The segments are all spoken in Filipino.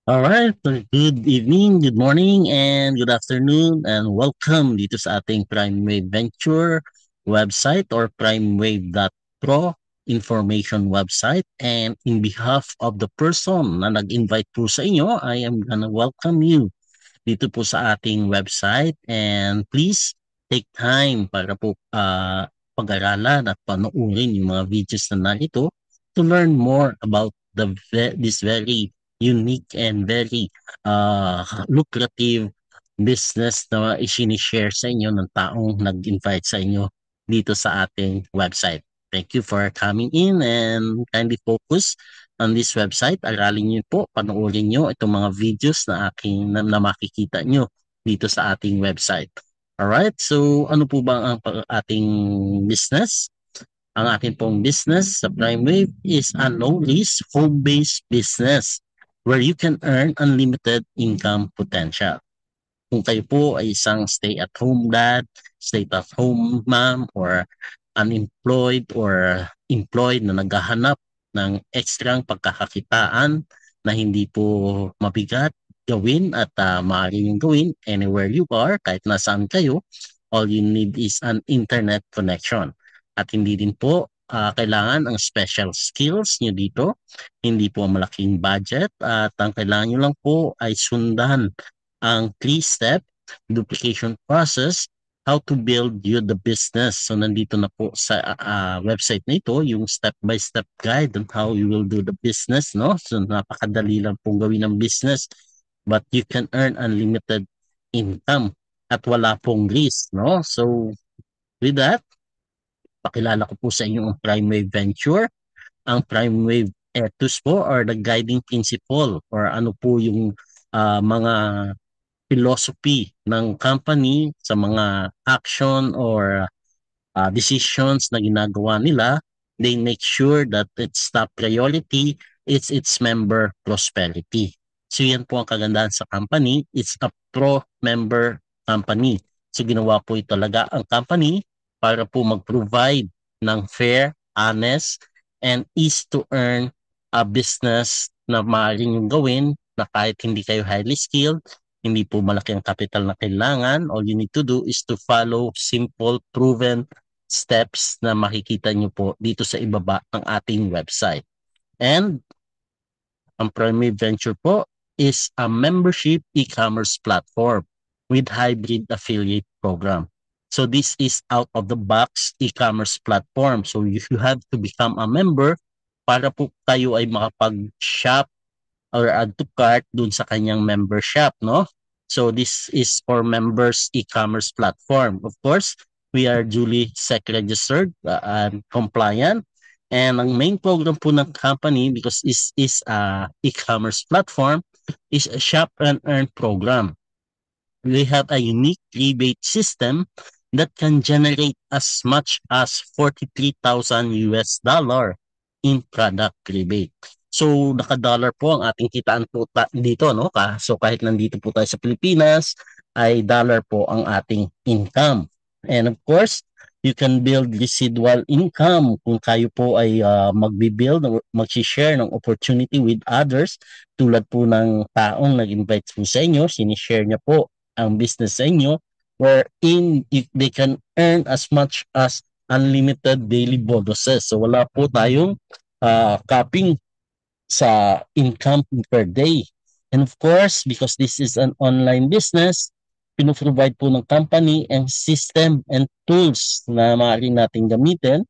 Alright, good evening, good morning, and good afternoon, and welcome dito sa ating Prime Wave Venture website or primewave.pro information website. And in behalf of the person na nag-invite po sa inyo, I am gonna welcome you dito po sa ating website. And please take time para po pag-aralan at panoorin yung mga videos na narito to learn more about this very unique and very lucrative business na isinishare sa inyo ng taong nag-invite sa inyo dito sa ating website. Thank you for coming in and kindly focus on this website. Aralin niyo po, panoorin niyo itong mga videos na makikita niyo dito sa ating website. Alright, so ano po ba ang ating business? Ang ating pong business sa PrimeWave is a low-risk, home-based business where you can earn unlimited income potential. Kung kayo po ay isang stay-at-home dad, stay-at-home mom, or unemployed or employed na naghahanap ng ekstrang pagkakakitaan na hindi po mabigat gawin at maaari niyong gawin anywhere you are, kahit nasaan kayo, all you need is an internet connection. At hindi din po kailangan ang special skills nyo dito, hindi po malaking budget at ang kailangan nyo lang po ay sundan ang 3-step duplication process how to build you the business. So nandito na po sa website na ito yung step-by-step guide on how you will do the business, no? So napakadali lang pong gawin ng business but you can earn unlimited income at wala pong risk, no? So with that, pakilala ko po sa inyo ang Prime Wave Venture. Ang Prime Wave ethos po or the guiding principle or ano po yung mga philosophy ng company sa mga action or decisions na ginagawa nila. They make sure that its top priority is its member prosperity. So yan po ang kagandahan sa company. It's a pro-member company. So ginawa po ito talaga ang company para po mag-provide ng fair, honest, and easy to earn a business na maaaring yung gawin na kahit hindi kayo highly skilled, hindi po malaki ang capital na kailangan. All you need to do is to follow simple, proven steps na makikita nyo po dito sa ibaba ng ating website. And ang Primary Venture po is a membership e-commerce platform with hybrid affiliate program. So this is out of the box e-commerce platform. So if you have to become a member para po tayo ay makapag-shop or add to cart dun sa kanyang membership, no? So this is for members e-commerce platform. Of course, we are duly SEC registered and compliant. And ang main program po ng company, because this is a e-commerce platform, is a shop and earn program. We have a unique rebate system that can generate as much as 43,000 US dollar in product rebate. So naka-dollar po ang ating kitaan po dito, no? So kahit nandito po tayo sa Pilipinas, ay dollar po ang ating income. And of course, you can build residual income kung kayo po ay magbi-build, mag-share ng opportunity with others tulad po ng taong nag-invite po sa inyo, sinishare niya po ang business sa inyo wherein if they can earn as much as unlimited daily bonuses. So wala po tayong capping sa income per day. And of course, because this is an online business, pinoprovide po ng company ang system and tools na maaari natin gamitin.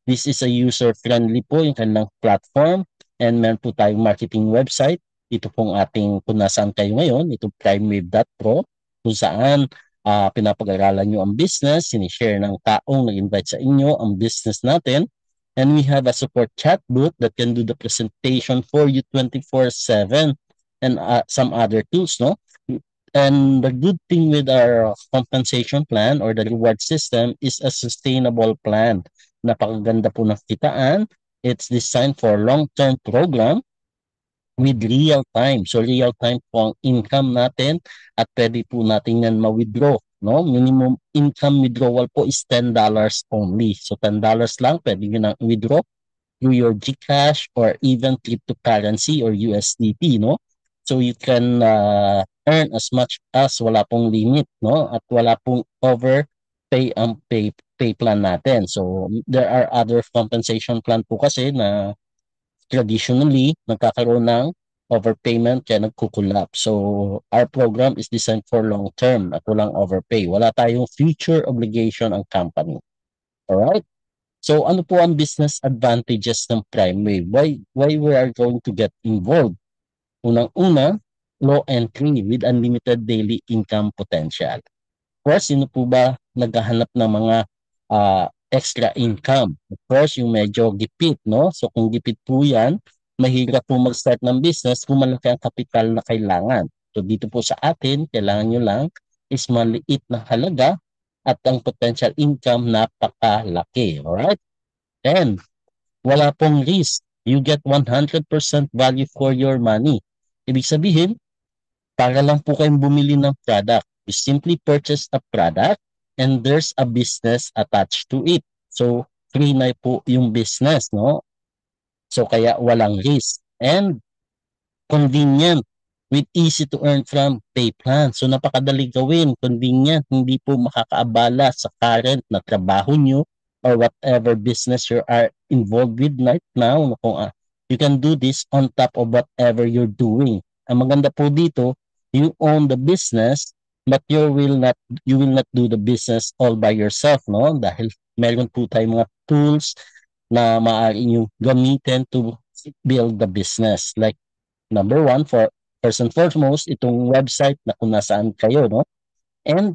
This is a user-friendly po yung kanilang platform and meron po tayong marketing website. Ito pong ating kung nasaan kayo ngayon, ito primewave.pro kung saan pinapag-aralan nyo ang business, sinishare ng taong nag-invite sa inyo ang business natin. And we have a support chat booth that can do the presentation for you 24/7 and some other tools, no? And the good thing with our compensation plan or the reward system is a sustainable plan. Napakaganda po ng kitaan. It's designed for long-term program with real time. So real time po ang income natin at pwede po natin yan ma-withdraw. No? Minimum income withdrawal po is $10 only. So $10 lang pwede nyo na withdraw through your GCash or even cryptocurrency or USDT. No? So you can earn as much as wala pong limit, no? At wala pong overpay ang pay plan natin. So there are other compensation plan po kasi na traditionally nagkakaroon ng overpayment kaya nagkukulap. So our program is designed for long term at walang overpay. Wala tayong future obligation ang company. Alright? So ano po ang business advantages ng Prime Wave? Why we are going to get involved? Unang-una, low entry with unlimited daily income potential. First, sino po ba naghahanap ng mga extra income? Of course, yung medyo gipit, no? So kung gipit po yan, mahirap po mag-start ng business kung malaki ang kapital na kailangan. So dito po sa atin, kailangan nyo lang is maliit na halaga at ang potential income napakalaki. Alright? And wala pong risk. You get 100% value for your money. Ibig sabihin, para lang po kayong bumili ng product. You simply purchase a product and there's a business attached to it. So, free na po yung business, no? So, kaya walang risk. And convenient with easy to earn from pay plan. So, napakadali gawin, convenient, hindi po makakaabala sa current na trabaho nyo or whatever business you are involved with right now. Kung you can do this on top of whatever you're doing. Ang maganda po dito, you own the business but you will not do the business all by yourself, no? Dahil meron po tayong mga tools na maaari nyo gamitin to build the business. Like number one, for first and foremost, itong website na kung nasaan kayo, no? And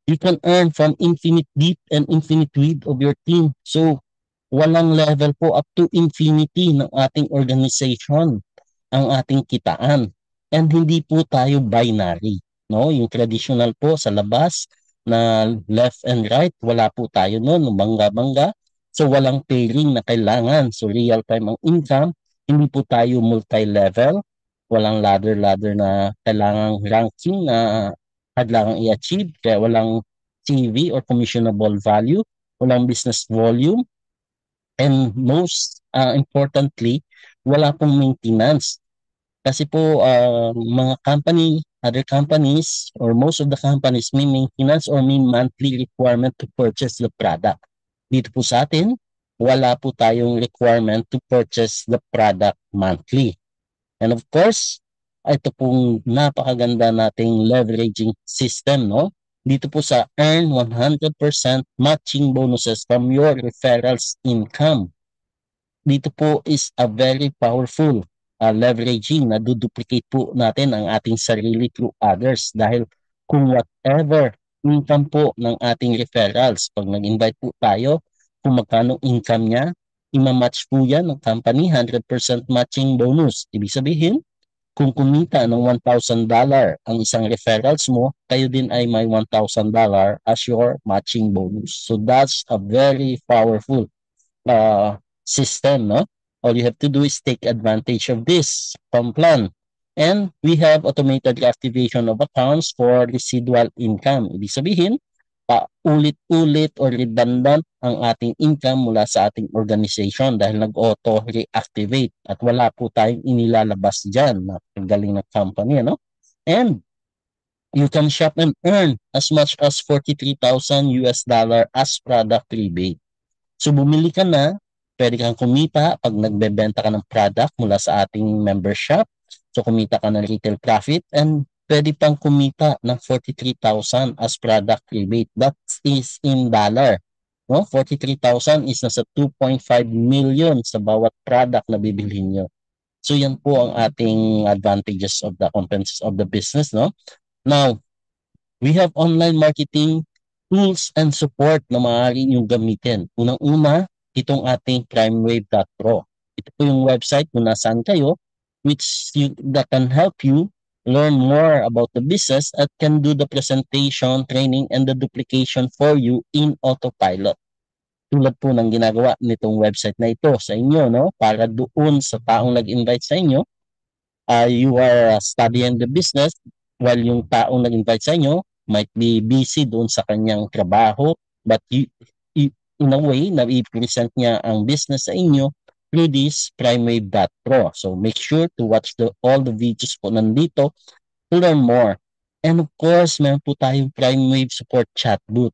you can earn from infinite deep and infinite width of your team. So, walang level po up to infinity ng ating organization ang ating kitaan. And hindi po tayo binary, no? Yung traditional po sa labas na left and right, wala po tayo noon, bangga-bangga. So walang pairing na kailangan. So real time ang income, hindi po tayo multi-level, walang ladder-ladder na kailangang ranking na kailangang i-achieve, kaya walang CV or commissionable value, walang business volume, and most importantly, wala pong maintenance. Kasi po mga company, other companies or most of the companies may maintenance or may monthly requirement to purchase the product. Dito po sa atin, wala po tayong requirement to purchase the product monthly. And of course, ito pong napakaganda nating leveraging system, no? Dito po sa earn 100% matching bonuses from your referrals income. Dito po is a very powerful leveraging na duplicate po natin ang ating sarili through others dahil kung whatever income po ng ating referrals, pag nag-invite po tayo, kung magkano income niya, ima-match po yan ng company, 100% matching bonus. Ibig sabihin, kung kumita ng $1,000 ang isang referrals mo, kayo din ay may $1,000 as your matching bonus. So that's a very powerful system, no? All you have to do is take advantage of this plan. And we have automated reactivation of accounts for residual income. Ibig sabihin, ulit-ulit or redundant ang ating income mula sa ating organization dahil nag-auto reactivate at wala po tayong inilalabas dyan na galing ng company, no? And you can shop and earn as much as 43,000 US dollar as product rebate. So bumili ka na, pwede kang kumita pag nagbebenta ka ng product mula sa ating membership. So kumita ka ng retail profit and pwede pang kumita ng 43,000 as product rebate. That is in dollar. No? 43,000 is nasa 2.5 million sa bawat product na bibilhin nyo. So yan po ang ating advantages of the components of the business. No? Now, we have online marketing tools and support na maaari nyo gamitin. Unang-una, itong ating primewave.pro. Ito po yung website kung nasaan kayo that can help you learn more about the business at can do the presentation, training, and the duplication for you in autopilot. Tulad po ng ginagawa nitong website na ito sa inyo, no? Para doon sa taong nag-invite sa inyo, you are studying the business while yung taong nag-invite sa inyo might be busy doon sa kanyang trabaho, but in a way na i-present niya ang business sa inyo, through this PrimeWave.pro. So make sure to watch all the videos po nandito to learn more. And of course, meron po tayong PrimeWave support chat booth.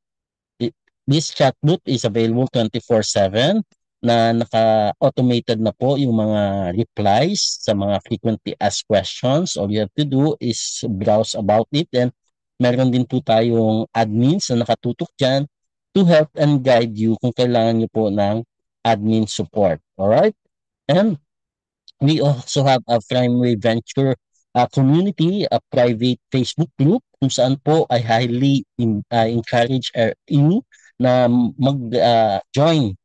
This chat booth is available 24/7 na naka-automated na po yung mga replies sa mga frequently asked questions. All you have to do is browse about it, and meron din po tayong admins na nakatutok dyan to help and guide you kung kailangan nyo po ng admin support. Alright? And we also have a Primeway Venture community, a private Facebook group kung saan po I highly encourage you na mag-join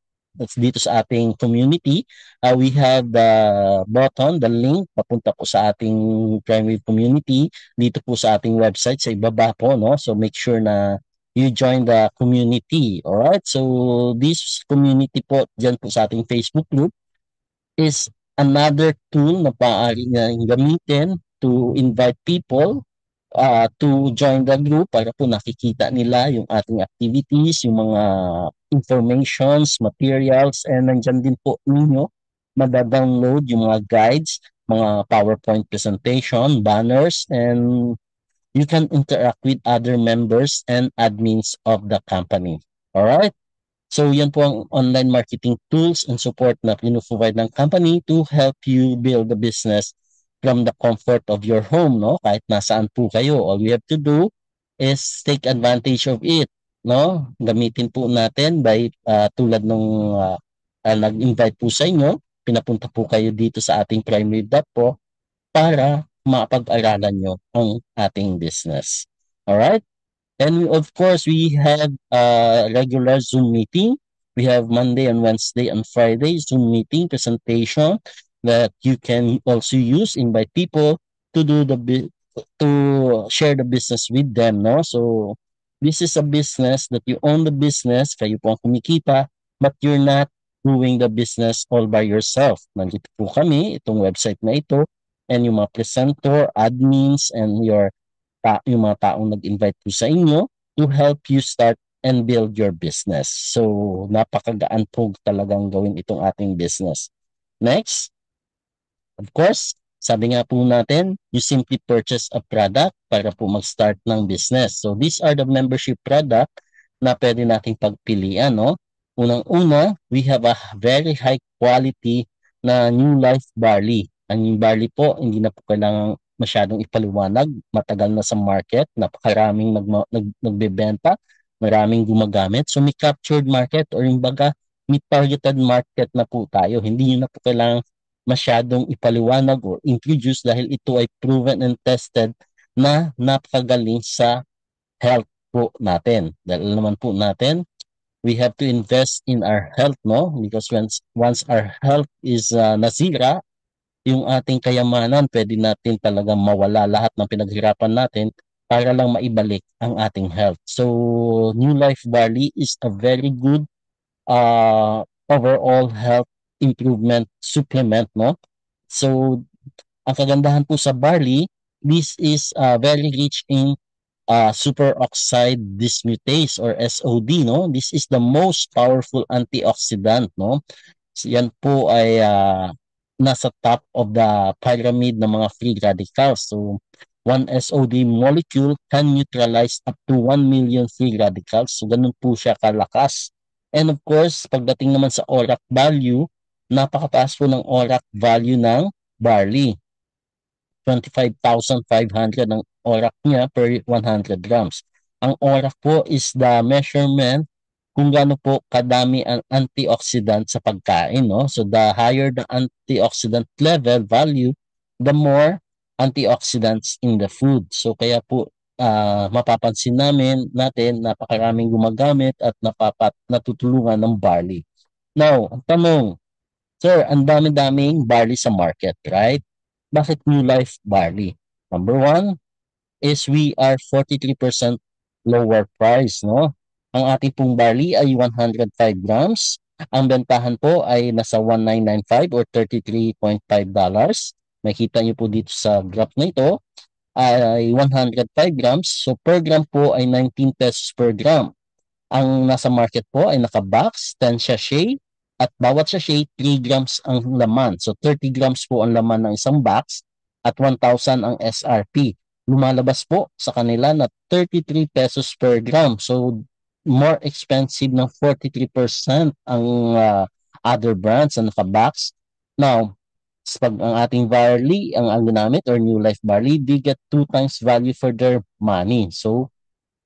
dito sa ating community. We have the button, the link papunta po sa ating Primeway community dito po sa ating website sa ibaba po, no? So make sure na you join the community. Alright? So this community po dyan po sa ating Facebook group is another tool na maaari niyang gamitin to invite people to join the group para po nakikita nila yung ating activities, yung mga informations, materials, and nandyan din po ninyo madadownload yung mga guides, mga PowerPoint presentation, banners, and you can interact with other members and admins of the company. Alright? So yan po ang online marketing tools and support na pino-provide ng company to help you build a business from the comfort of your home, no? Kahit nasaan po kayo, all you have to do is take advantage of it, no? Gamitin po natin by tulad nung nag-invite po sa inyo, pinapunta po kayo dito sa ating primary.pro para mapag-aralan nyo ang ating business. Alright? And of course, we have a regular Zoom meeting. We have Monday and Wednesday and Friday Zoom meeting presentation that you can also use, invite people to do to share the business with them, no? So this is a business that you own the business, kayo po ang kumikita, but you're not doing the business all by yourself. Nandito po kami, itong website na ito, and yung mga presenter, admins, and yung mga taong nag-invite po sa inyo to help you start and build your business. So, napakagaan po talagang gawin itong ating business. Next, of course, sabi nga po natin, you simply purchase a product para po mag-start ng business. So, these are the membership product na pwede nating pagpilian, no? Unang-una, we have a very high quality na New Life Barley. Ang barley po, hindi na po kailangan masyadong ipaliwanag, matagal na sa market, napakaraming nagbebenta, maraming gumagamit. So may captured market or yung baga, may targeted market na po tayo. Hindi nyo na po kailangan masyadong ipaliwanag or introduce dahil ito ay proven and tested na napakagaling sa health po natin. Dahil naman po natin, we have to invest in our health, no? Because once our health is nasira, yung ating kayamanan, pwede natin talagang mawala lahat ng pinaghirapan natin para lang maibalik ang ating health. So, New Life Barley is a very good overall health improvement supplement, no? So, ang kagandahan po sa barley, this is very rich in superoxide dismutase or SOD, no? This is the most powerful antioxidant, no? Yan po ay nasa top of the pyramid ng mga free radicals. So, one SOD molecule can neutralize up to 1 million free radicals. So, ganun po siya kalakas. And of course, pagdating naman sa ORAC value, napakataas po ng ORAC value ng barley. 25,500 ang ORAC niya per 100 grams. Ang ORAC po is the measurement kung gaano po kadami ang antioxidant sa pagkain, no? So the higher the antioxidant level value, the more antioxidants in the food. So kaya po mapapansin natin napakaraming gumagamit at natutulungan ng barley. Now, ang tanong, sir, ang dami-daming barley sa market, right? Bakit New Life Barley? Number one is we are 43% lower price, no? Ang ating pong barley ay 105 grams. Ang bentahan po ay nasa 1995 or $33.5. Makita niyo po dito sa graph na ito ay 105 grams. So per gram po ay 19 pesos per gram. Ang nasa market po ay naka-box, 10 sachet, at bawat sachet 3 grams ang laman. So 30 grams po ang laman ng isang box at 1,000 ang SRP. Lumalabas po sa kanila na 33 pesos per gram. So more expensive ng 43% ang other brands na naka-box. Now, pag ang ating barley, ang ginamit or New Life barley, they get 2 times value for their money. So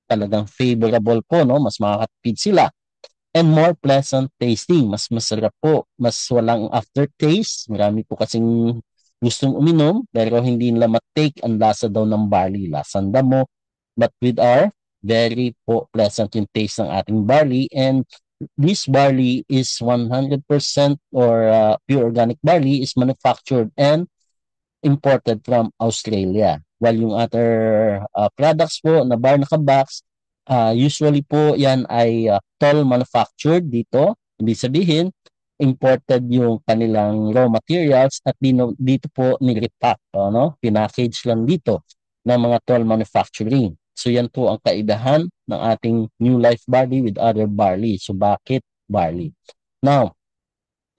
talagang favorable po, no? Mas makakatipid sila and more pleasant tasting. Mas masarap po, mas walang aftertaste. Marami po kasing gustong uminom pero hindi nila matake ang lasa daw ng barley. Lasang damo. But with our very po pleasant yung taste ng ating barley and this barley is 100% or pure organic barley is manufactured and imported from Australia. While yung other products po na bar naka-box, usually po yan ay toll manufactured dito. Ibig sabihin, imported yung kanilang raw materials at dito po nirepack, no? Pinackage lang dito ng mga toll manufacturing. So yan po ang kaibahan ng ating New Life barley with other barley. So bakit barley? Now,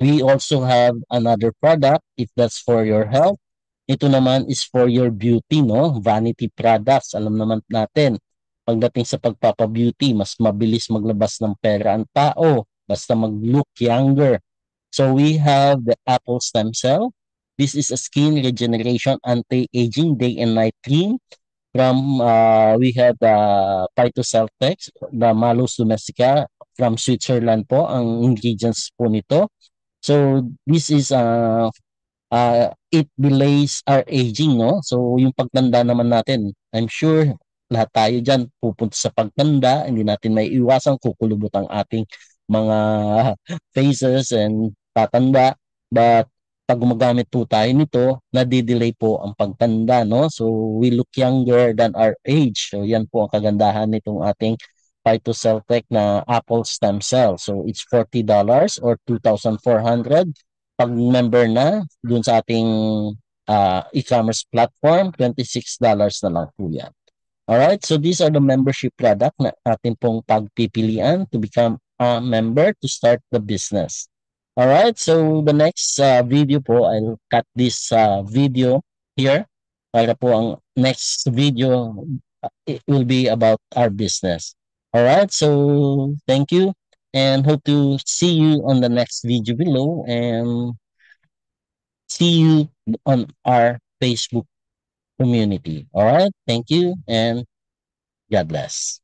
we also have another product if that's for your health. Ito naman is for your beauty, no? Vanity products. Alam naman natin, pagdating sa pagpapa-beauty, mas mabilis maglabas ng pera ang tao basta mag-look younger. So we have the Apple Stem Cell. This is a skin regeneration anti-aging day and night cream. We have the Phytoceltex, the Malus domestica from Switzerland po ang ingredients po nito. So this is it delays our aging, no? So yung pagtanda naman natin, I'm sure lahat tayo dyan pupunta sa pagtanda, hindi natin may iwasan kukulubot ang ating mga faces and tatanda. But pag gumagamit po tayo nito, nadidelay po ang pagtanda, no? So we look younger than our age. So yan po ang kagandahan nitong ating Phytoceltec na Apple Stem Cell. So it's $40 or 2,400 pag member na dun sa ating e-commerce platform, $26 na lang po yan. Alright, so these are the membership product na atin pong pagpipilian to become a member to start the business. Alright, so the next video po, I'll cut this video here para po ang next video, it will be about our business. Alright, so thank you and hope to see you on the next video below and see you on our Facebook community. All right. Thank you and God bless.